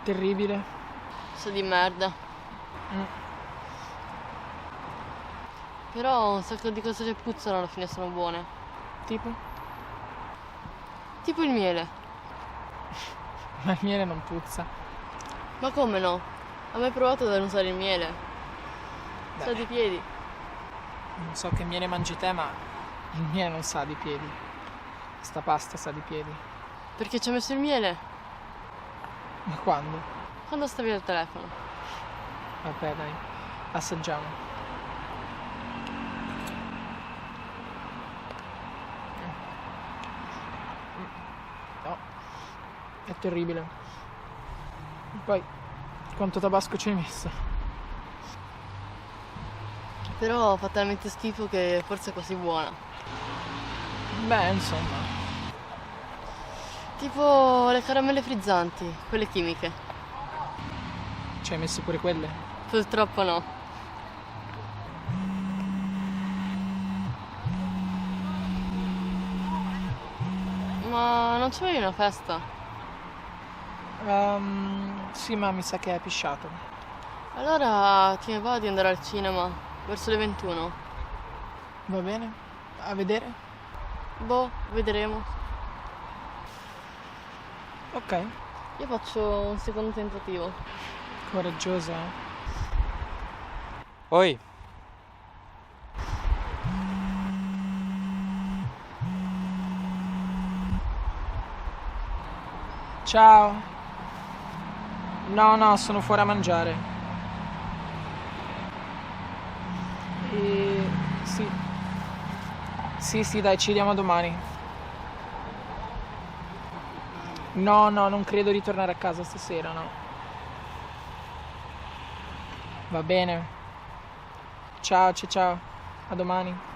Terribile. Sa di merda. Mm. Però un sacco di cose che puzzano alla fine sono buone. Tipo? Tipo il miele. Ma il miele non puzza. Ma come no? Hai mai provato a non usare il miele? Sa di piedi. Non so che miele mangi te, ma il miele non sa di piedi. Sta pasta sa di piedi. Perché ci ha messo il miele? Ma quando? Quando stavi al telefono. Vabbè, dai, assaggiamo. No, è terribile. Poi, quanto tabasco ci hai messo? Però fa talmente schifo che forse è quasi buona. Beh, insomma, Tipo le caramelle frizzanti, quelle chimiche. ci hai messo pure quelle? Purtroppo no. Ma non c'avevi una festa? Sì, ma mi sa che è pisciato. Allora ti ne va di andare al cinema verso le 21? Va bene? A vedere? Boh, vedremo. Ok, Io faccio un secondo tentativo. coraggiosa, eh? Oi, Ciao. No, sono fuori a mangiare. Sì. Sì, dai, ci vediamo domani. No, non credo di tornare a casa stasera, no. Va bene. Ciao. A domani.